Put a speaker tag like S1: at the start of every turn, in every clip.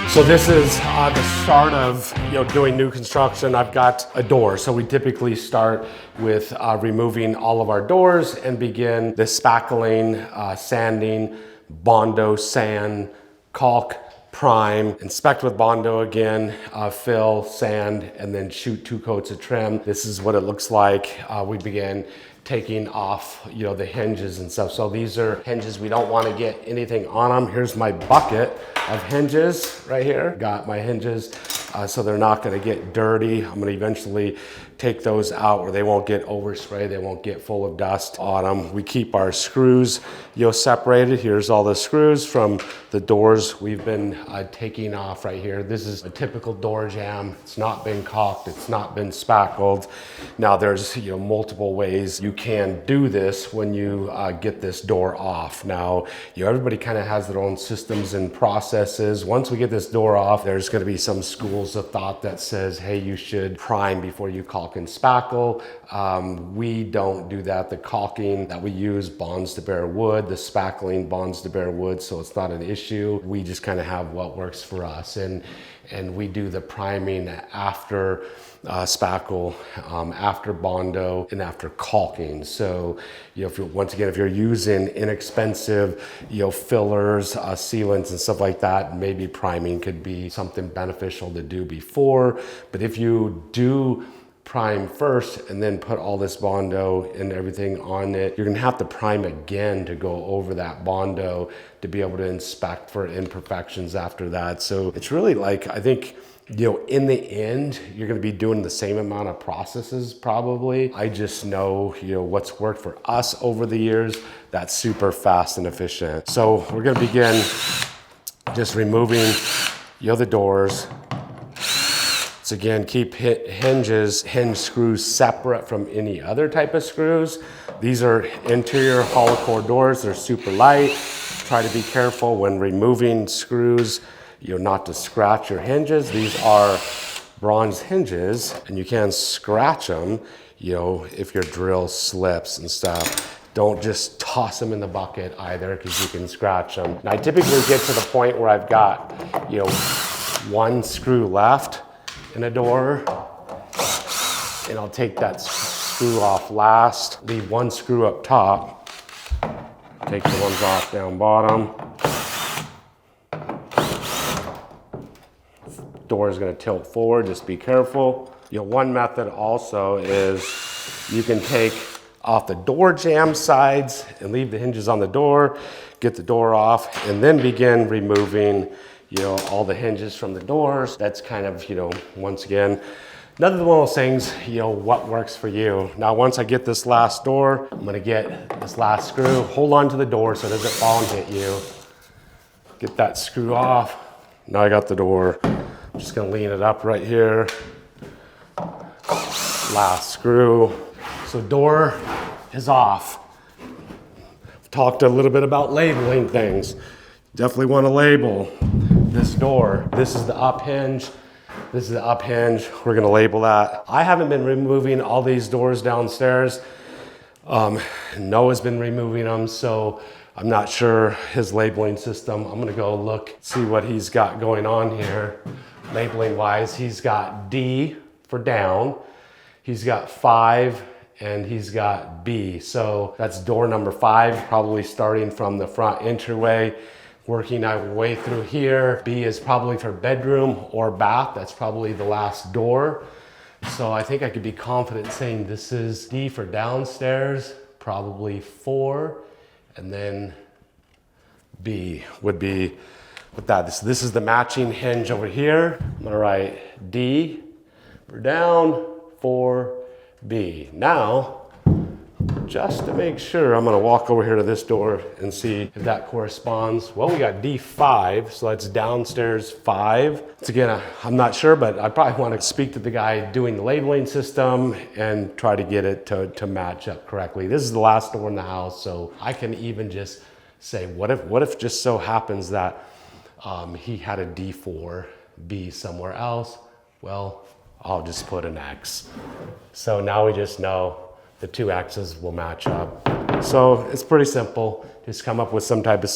S1: So this is the start of doing new construction. I've got a door. So we typically start with removing all of our doors and begin the spackling, sanding, Bondo, sand, caulk, prime, inspect with Bondo again, fill, sand, and then shoot 2 coats of trim. This is what it looks like. We begin taking off, the hinges and stuff. So these are hinges, we don't want to get anything on them. Here's my bucket of hinges right here. Got my hinges, so they're not gonna get dirty. I'm gonna eventually take those out where they won't get overspray, they won't get full of dust on them. We keep our screws, separated. Here's all the screws from the doors we've been taking off right here. This is a typical door jamb. It's not been caulked, it's not been spackled. Now there's multiple ways you can do this when you get this door off. Now, everybody kind of has their own systems and processes. Once we get this door off, there's going to be some schools of thought that says, hey, you should prime before you caulk and spackle. We don't do that. The caulking that we use bonds to bare wood. The spackling bonds to bare wood, so it's not an issue. We just kind of have what works for us, and we do the priming after spackle, after Bondo, and after caulking. So, once again, if you're using inexpensive, fillers, sealants and stuff like that, maybe priming could be something beneficial to do before. But if you do prime first and then put all this Bondo and everything on it, you're gonna have to prime again to go over that Bondo to be able to inspect for imperfections after that. So it's really like, I think, in the end, you're gonna be doing the same amount of processes probably. I just know, what's worked for us over the years, that's super fast and efficient. So we're gonna begin just removing, the doors. So again, keep hinge screws separate from any other type of screws. These are interior hollow core doors. They're super light. Try to be careful when removing screws, not to scratch your hinges. These are bronze hinges and you can scratch them, if your drill slips and stuff. Don't just toss them in the bucket either, because you can scratch them. And I typically get to the point where I've got, 1 screw left in a door, and I'll take that screw off last, leave 1 screw up top, take the ones off down bottom. Door is going to tilt forward, just be careful. One method also is you can take off the door jamb sides and leave the hinges on the door, get the door off, and then begin removing all the hinges from the doors. That's kind of, once again, another one of those things, what works for you. Now, once I get this last door, I'm gonna get this last screw, hold on to the door so it doesn't fall and hit you. Get that screw off. Now I got the door. I'm just gonna lean it up right here. Last screw. So door is off. I've talked a little bit about labeling things. Definitely want to label this door. This is the up hinge. This is the up hinge. We're gonna label that. I haven't been removing all these doors downstairs. Noah's been removing them, so I'm not sure his labeling system. I'm gonna go look, see what he's got going on here. Labeling wise, he's got D for down. He's got 5 and he's got B. So that's door number 5, probably starting from the front entryway, working our way through here. B is probably for bedroom or bath. That's probably the last door. So I think I could be confident saying this is D for downstairs, probably 4, and then B would be with that. This is the matching hinge over here. I'm gonna write D for down, 4, B. Now, just to make sure, I'm gonna walk over here to this door and see if that corresponds. Well, we got D5, so that's downstairs 5. So again, I'm not sure, but I probably want to speak to the guy doing the labeling system and try to get it to match up correctly. This is the last door in the house, so I can even just say, what if just so happens that he had a D4, B somewhere else? Well, I'll just put an X. So now we just know the 2 X's will match up. So it's pretty simple. Just come up with some type of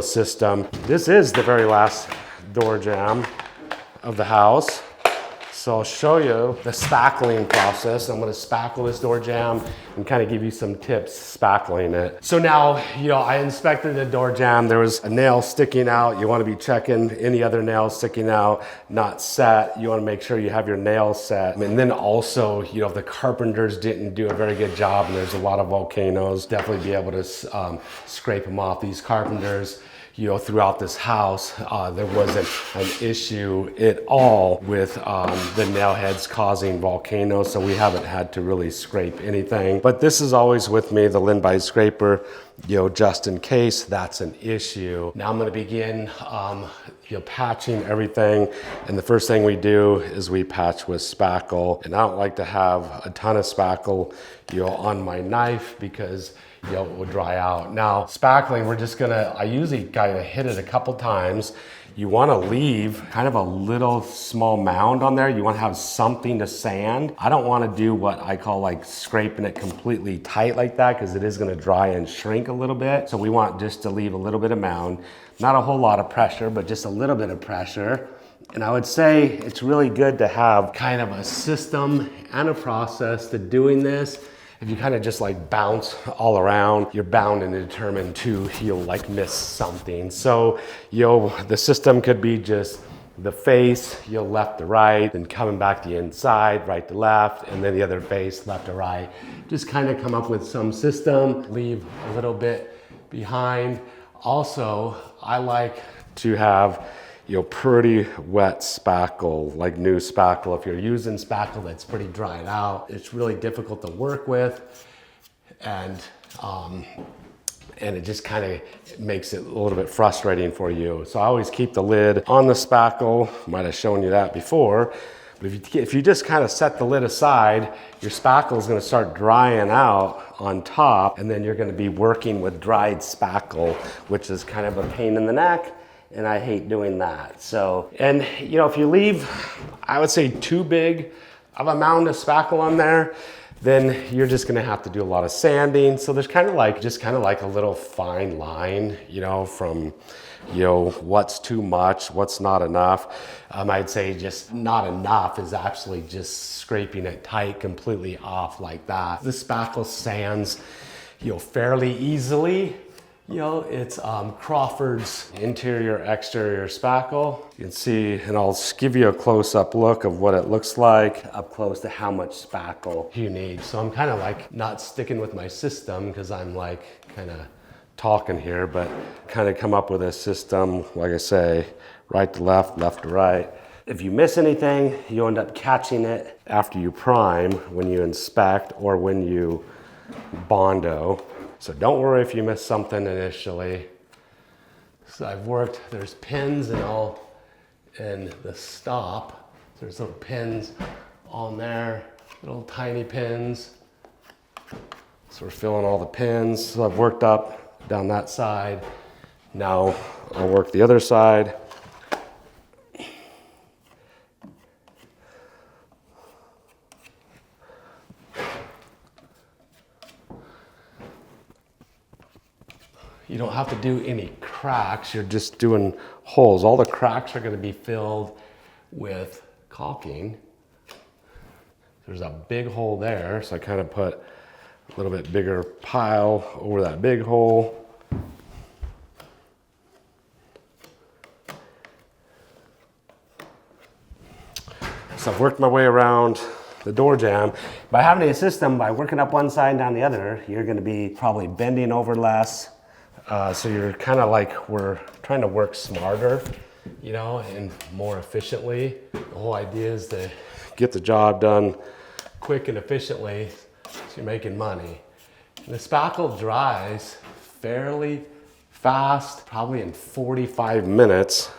S1: system. This is the very last door jamb of the house. So I'll show you the spackling process. I'm gonna spackle this door jamb and kind of give you some tips spackling it. So now, you know, I inspected the door jamb. There was a nail sticking out. You wanna be checking any other nails sticking out, not set. You wanna make sure you have your nails set. And then also, you know, if the carpenters didn't do a very good job and there's a lot of volcanoes, definitely be able to scrape them off. These carpenters, you know, throughout this house, there wasn't an issue at all with the nail heads causing volcanoes, so we haven't had to really scrape anything. But this is always with me, the Lin-Bite scraper, you know, just in case that's an issue. Now I'm gonna begin, you know, patching everything. And the first thing we do is we patch with spackle. And I don't like to have a ton of spackle, you know, on my knife because, you know, it will dry out. Now, spackling, we're just gonna, I usually kind of hit it a couple times. You wanna leave kind of a little small mound on there. You wanna have something to sand. I don't wanna do what I call like scraping it completely tight like that because it is gonna dry and shrink a little bit. So we want just to leave a little bit of mound. Not a whole lot of pressure, but just a little bit of pressure. And I would say it's really good to have kind of a system and a process to doing this. If you kind of just like bounce all around, you're bound and determined to, you'll like miss something. So, you know, the system could be just the face, you'll left to right, then coming back the inside, right to left, and then the other face, left to right. Just kind of come up with some system, leave a little bit behind. Also, I like to have, you know, pretty wet spackle, like new spackle. If you're using spackle that's pretty dried out, it's really difficult to work with, and it just kind of makes it a little bit frustrating for you. So I always keep the lid on the spackle. Might have shown you that before. But if you just kind of set the lid aside, your spackle is going to start drying out on top, and then you're going to be working with dried spackle, which is kind of a pain in the neck. And I hate doing that. So, and you know, if you leave, I would say too big of a mound of spackle on there, then you're just gonna have to do a lot of sanding. So there's kind of like, just kind of like a little fine line, you know, from, you know, what's too much, what's not enough. I'd say just not enough is actually just scraping it tight completely off like that. The spackle sands, you know, fairly easily. You know, it's Crawford's interior exterior spackle. You can see, and I'll give you a close-up look of what it looks like up close to how much spackle you need. So I'm kind of like not sticking with my system because I'm like kind of talking here, but kind of come up with a system, like I say, right to left, left to right. If you miss anything, you end up catching it after you prime, when you inspect, or when you Bondo. So don't worry if you miss something initially. So I've worked, there's pins and all in the stop. There's little pins on there, little tiny pins. So we're filling all the pins. So I've worked up down that side. Now I'll work the other side. You don't have to do any cracks, you're just doing holes. All the cracks are going to be filled with caulking. There's a big hole there, so I kind of put a little bit bigger pile over that big hole. So I've worked my way around the door jamb. By having a system, by working up one side and down the other, you're going to be probably bending over less. So you're kind of like, we're trying to work smarter, you know, and more efficiently. The whole idea is to get the job done quick and efficiently, so you're making money. And the spackle dries fairly fast, probably in 45 minutes.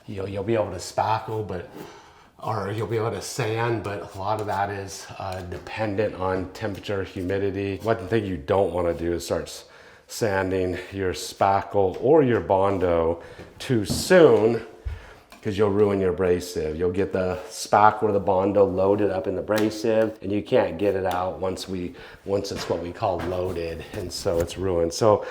S1: You know, you'll be able to spackle, or you'll be able to sand, but a lot of that is dependent on temperature, humidity. One thing you don't want to do is start sanding your spackle or your Bondo too soon, because you'll ruin your abrasive. You'll get the spackle or the Bondo loaded up in the abrasive, and you can't get it out once it's what we call loaded, and so it's ruined. So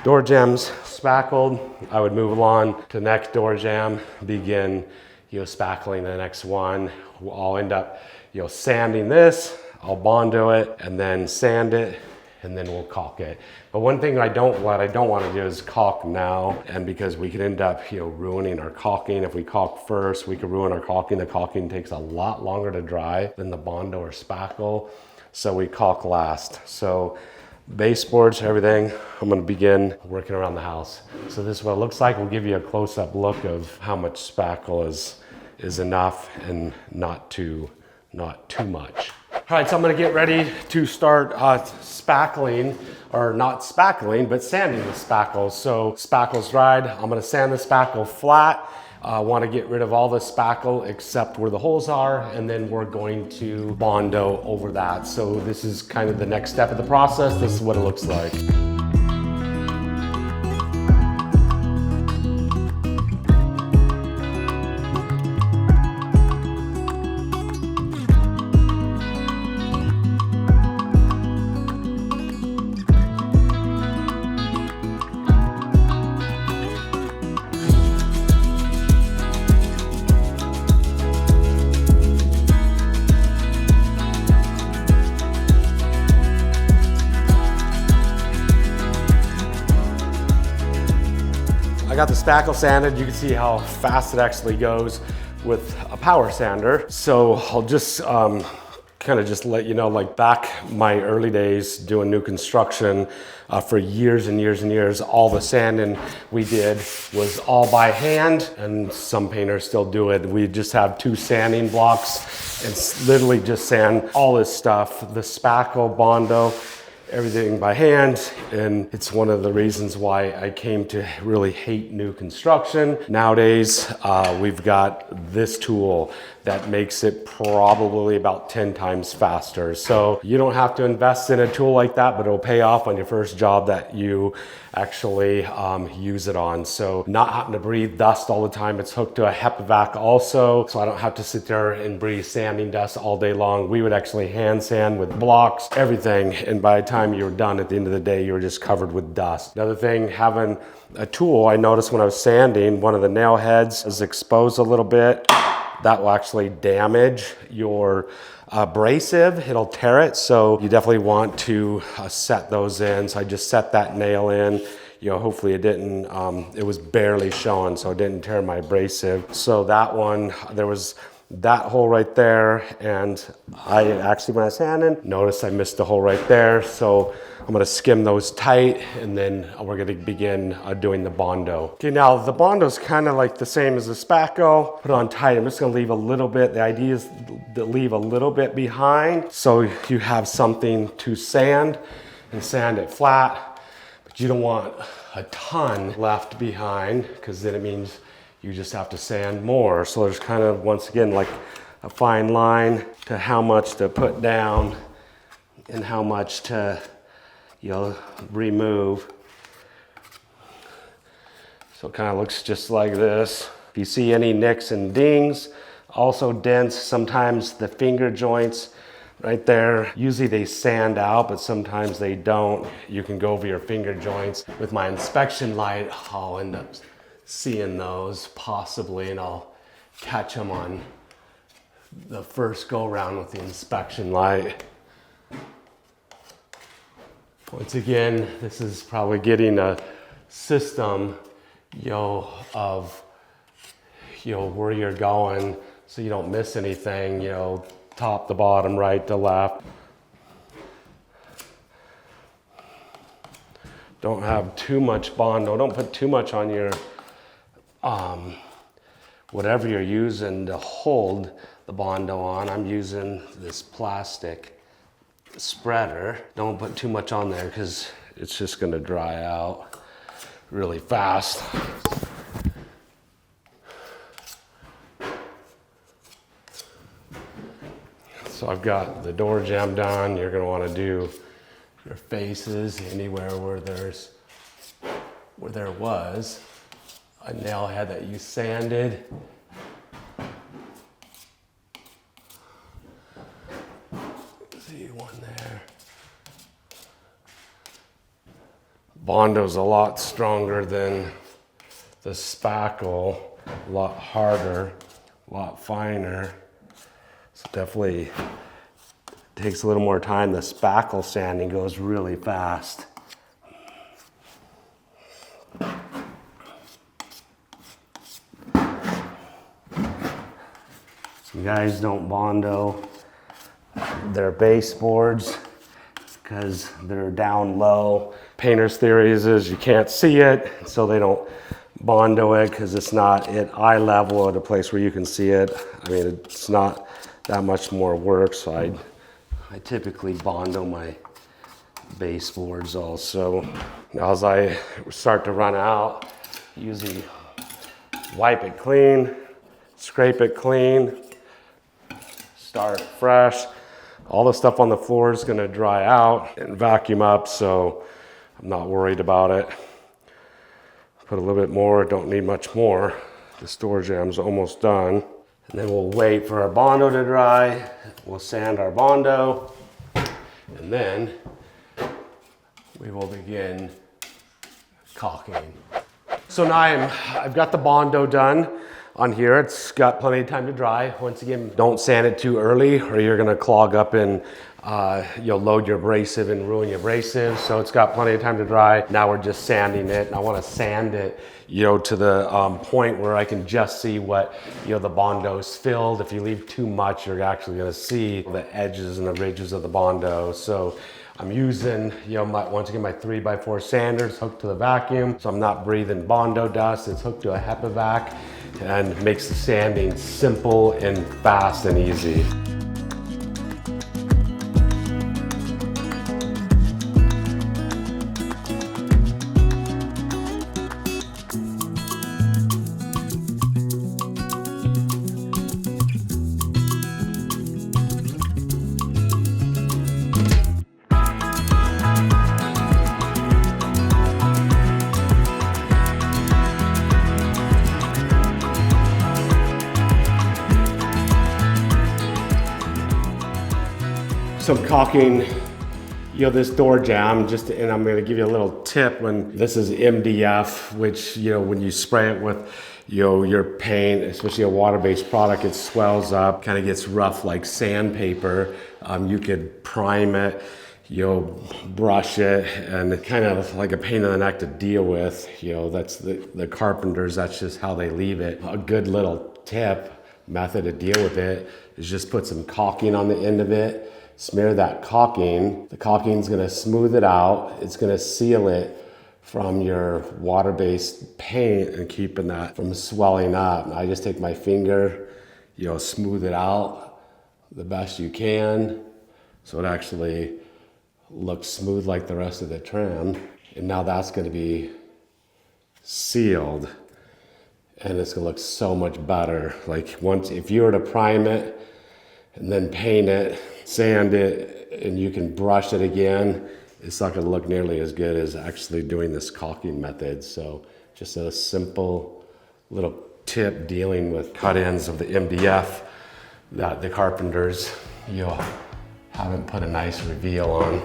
S1: door jambs spackled, I would move along to the next door jamb, begin, spackling the next one. I'll end up, sanding this, I'll Bondo it, and then sand it, and then we'll caulk it. But one thing what I don't want to do is caulk now, and because we could end up, ruining our caulking. If we caulk first, we could ruin our caulking. The caulking takes a lot longer to dry than the Bondo or spackle, so we caulk last. So baseboards, everything, I'm gonna begin working around the house. So this is what it looks like. We'll give you a close-up look of how much spackle is enough and not too much. All right, so I'm gonna get ready to start spackling, or not spackling, but sanding the spackle. So spackle's dried, I'm gonna sand the spackle flat. I wanna get rid of all the spackle except where the holes are, and then we're going to Bondo over that. So this is kind of the next step of the process. This is what it looks like. I got the spackle sanded. You can see how fast it actually goes with a power sander. So I'll just kind of just let you know, like back my early days doing new construction for years and years and years, all the sanding we did was all by hand, and some painters still do it. We just have 2 sanding blocks and literally just sand all this stuff, the spackle, Bondo, everything by hand. And it's one of the reasons why I came to really hate new construction. Nowadays, we've got this tool that makes it probably about 10 times faster. So you don't have to invest in a tool like that, but it'll pay off on your first job that you actually use it on. So not having to breathe dust all the time. It's hooked to a HEPA vac also, so I don't have to sit there and breathe sanding dust all day long. We would actually hand sand with blocks, everything, and by the time you were done at the end of the day, you were just covered with dust. Another thing, having a tool, I noticed when I was sanding, one of the nail heads is exposed a little bit. That will actually damage your abrasive, it'll tear it. So you definitely want to set those in. So I just set that nail in. Hopefully it didn't, it was barely showing, so it didn't tear my abrasive. So that one, there was that hole right there, and I actually, when I was sanding, noticed I missed the hole right there. So I'm gonna skim those tight, and then we're gonna begin doing the Bondo. Okay, now the Bondo's kind of like the same as the spackle. Put it on tight. I'm just gonna leave a little bit. The idea is to leave a little bit behind so you have something to sand and sand it flat, but you don't want a ton left behind, because then it means you just have to sand more. So there's kind of, once again, like a fine line to how much to put down and how much to, remove. So it kind of looks just like this. If you see any nicks and dings, also dents, sometimes the finger joints right there, usually they sand out, but sometimes they don't. You can go over your finger joints. With my inspection light, I'll end up seeing those possibly, and I'll catch them on the first go round with the inspection light. Once again, this is probably getting a system, of, where you're going, so you don't miss anything, top to bottom, right to left. Don't have too much Bondo. Don't put too much on your, whatever you're using to hold the Bondo on. I'm using this plastic spreader. Don't put too much on there because it's just gonna dry out really fast. So I've got the door jamb done. You're gonna wanna do your faces anywhere where there was a nail head that you sanded. See one there. Bondo's a lot stronger than the spackle, a lot harder, a lot finer. So definitely takes a little more time. The spackle sanding goes really fast. Some guys don't Bondo their baseboards because they're down low. Painter's theory is you can't see it, so they don't Bondo it because it's not at eye level at a place where you can see it. I mean, it's not that much more work, so I typically Bondo my baseboards also. Now as I start to run out, usually wipe it clean, scrape it clean, start fresh. All the stuff on the floor is gonna dry out and vacuum up, so I'm not worried about it. Put a little bit more, don't need much more. The store jam's almost done. And then we'll wait for our Bondo to dry. We'll sand our Bondo, and then we will begin caulking. So now I've got the Bondo done on here. It's got plenty of time to dry. Once again, don't sand it too early or you're gonna clog up and you'll load your abrasive and ruin your abrasive. So it's got plenty of time to dry. Now we're just sanding it, and I wanna sand it, to the point where I can just see what, the Bondo's filled. If you leave too much, you're actually gonna see the edges and the ridges of the Bondo. So I'm using, once again, my 3x4 sanders hooked to the vacuum. So I'm not breathing Bondo dust. It's hooked to a HEPA vac and makes the sanding simple and fast and easy. So I'm caulking, this door jamb, and I'm gonna give you a little tip. When this is MDF, which, when you spray it with, your paint, especially a water-based product, it swells up, kind of gets rough like sandpaper. You could prime it, brush it, and it's kind of like a pain in the neck to deal with. That's the carpenters, that's just how they leave it. A good little method to deal with it is just put some caulking on the end of it. Smear that caulking. The caulking's gonna smooth it out. It's gonna seal it from your water-based paint and keeping that from swelling up. I just take my finger, smooth it out the best you can so it actually looks smooth like the rest of the trim. And now that's gonna be sealed and it's gonna look so much better. Like if you were to prime it and then paint it, sand it, and you can brush it again, it's not gonna look nearly as good as actually doing this caulking method. So just a simple little tip dealing with cut-ins of the MDF that the carpenters, haven't put a nice reveal on.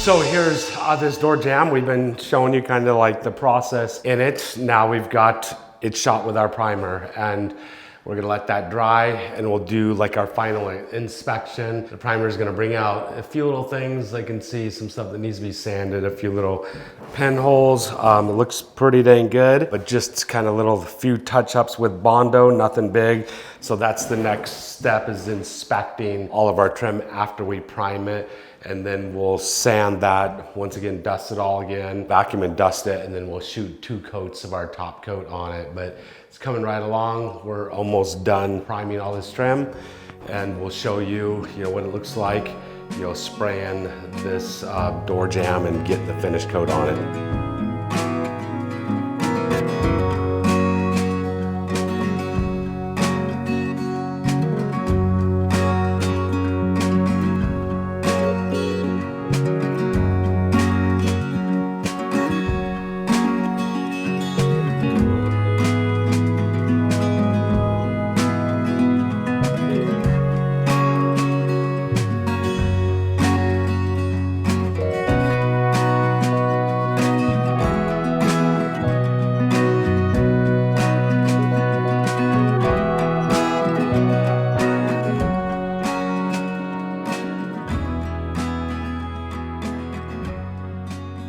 S1: So here's this door jamb. We've been showing you kind of like the process in it. Now we've got it shot with our primer, and we're gonna let that dry, and we'll do like our final inspection. The primer is gonna bring out a few little things. I can see some stuff that needs to be sanded, a few little pen holes. It looks pretty dang good, but just kind of little few touch-ups with Bondo, nothing big. So that's the next step, is inspecting all of our trim after we prime it. And then we'll sand that, once again, dust it all again, vacuum and dust it, and then we'll shoot 2 coats of our top coat on it. But it's coming right along. We're almost done priming all this trim, and we'll show you, what it looks like, spraying this door jamb and getting the finish coat on it.